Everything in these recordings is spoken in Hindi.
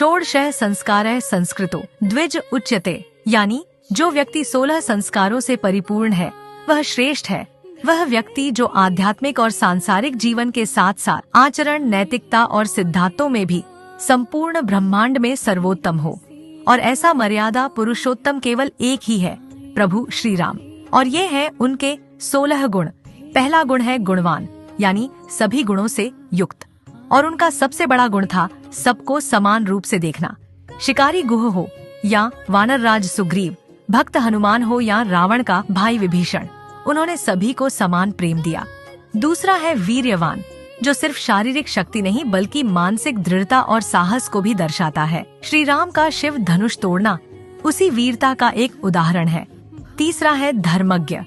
षोडशः संस्कारः संस्कृतो द्विज उच्यते, यानी जो व्यक्ति 16 संस्कारों से परिपूर्ण है वह श्रेष्ठ है। वह व्यक्ति जो आध्यात्मिक और सांसारिक जीवन के साथ साथ आचरण, नैतिकता और सिद्धांतों में भी संपूर्ण ब्रह्मांड में सर्वोत्तम हो। और ऐसा मर्यादा पुरुषोत्तम केवल एक ही है, प्रभु श्री राम। और ये है उनके 16 गुण। पहला गुण है गुणवान, यानी सभी गुणों से युक्त। और उनका सबसे बड़ा गुण था सबको समान रूप से देखना। शिकारी गुह हो या वानर राज सुग्रीव, भक्त हनुमान हो या रावण का भाई विभीषण, उन्होंने सभी को समान प्रेम दिया। दूसरा है वीर्यवान, जो सिर्फ शारीरिक शक्ति नहीं बल्कि मानसिक दृढ़ता और साहस को भी दर्शाता है। श्री राम का शिव धनुष तोड़ना उसी वीरता का एक उदाहरण है। तीसरा है धर्मज्ञ।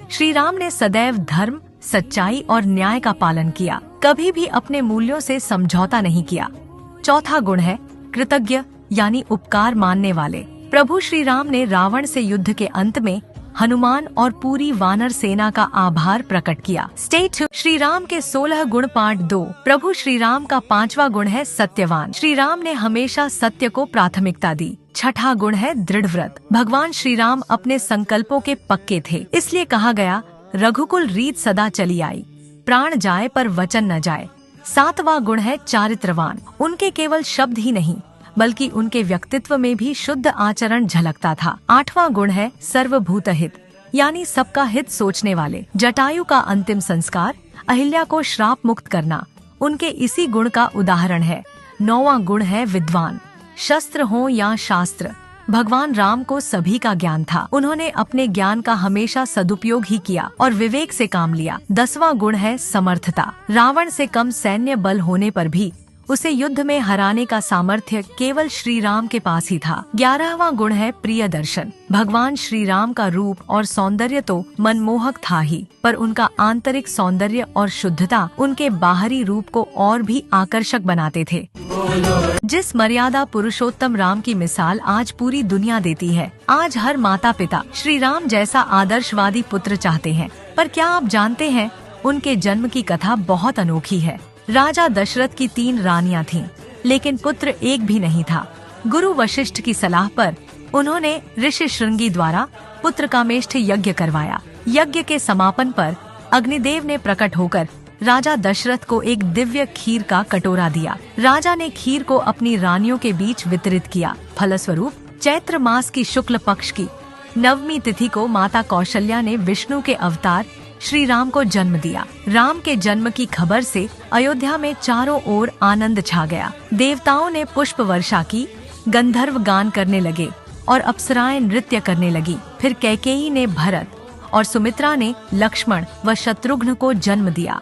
श्री राम ने सदैव धर्म, सच्चाई और न्याय का पालन किया, कभी भी अपने मूल्यों से समझौता नहीं किया। चौथा गुण है कृतज्ञ, यानी उपकार मानने वाले। प्रभु श्री राम ने रावण से युद्ध के अंत में हनुमान और पूरी वानर सेना का आभार प्रकट किया। स्टेट श्री राम के 16 गुण पार्ट 2। प्रभु श्री राम का 5वां गुण है सत्यवान। श्री राम ने हमेशा सत्य को प्राथमिकता दी। छठा गुण है दृढ़ व्रत। भगवान श्री राम अपने संकल्पों के पक्के थे, इसलिए कहा गया रघुकुल रीत सदा चली आई, प्राण जाए पर वचन न जाए। 7वां गुण है चारित्रवान। उनके केवल शब्द ही नहीं बल्कि उनके व्यक्तित्व में भी शुद्ध आचरण झलकता था। 8वां गुण है सर्वभूत हित, यानी सबका हित सोचने वाले। जटायु का अंतिम संस्कार, अहिल्या को श्राप मुक्त करना, उनके इसी गुण का उदाहरण है। 9वां गुण है विद्वान। शस्त्र हो या शास्त्र, भगवान राम को सभी का ज्ञान था। उन्होंने अपने ज्ञान का हमेशा सदुपयोग ही किया और विवेक से काम लिया। 10वां गुण है समर्थता। रावण से कम सैन्य बल होने पर भी उसे युद्ध में हराने का सामर्थ्य केवल श्री राम के पास ही था। 11वां गुण है प्रिय दर्शन। भगवान श्री राम का रूप और सौंदर्य तो मनमोहक था ही, पर उनका आंतरिक सौंदर्य और शुद्धता उनके बाहरी रूप को और भी आकर्षक बनाते थे। जिस मर्यादा पुरुषोत्तम राम की मिसाल आज पूरी दुनिया देती है। आज हर माता पिता श्री राम जैसा आदर्शवादी पुत्र चाहते हैं, पर क्या आप जानते हैं उनके जन्म की कथा बहुत अनोखी है। राजा दशरथ की 3 रानियां थीं, लेकिन पुत्र एक भी नहीं था। गुरु वशिष्ठ की सलाह पर उन्होंने ऋषि श्रृंगी द्वारा पुत्र कामेष्ठ यज्ञ करवाया। यज्ञ के समापन पर अग्निदेव ने प्रकट होकर राजा दशरथ को एक दिव्य खीर का कटोरा दिया। राजा ने खीर को अपनी रानियों के बीच वितरित किया। फलस्वरूप चैत्र मास की शुक्ल पक्ष की 9वीं तिथि को माता कौशल्या ने विष्णु के अवतार श्री राम को जन्म दिया। राम के जन्म की खबर से अयोध्या में चारों ओर आनंद छा गया। देवताओं ने पुष्प वर्षा की, गंधर्व गान करने लगे और अप्सराएं नृत्य करने लगी। फिर कैकेयी ने भरत और सुमित्रा ने लक्ष्मण व शत्रुघ्न को जन्म दिया।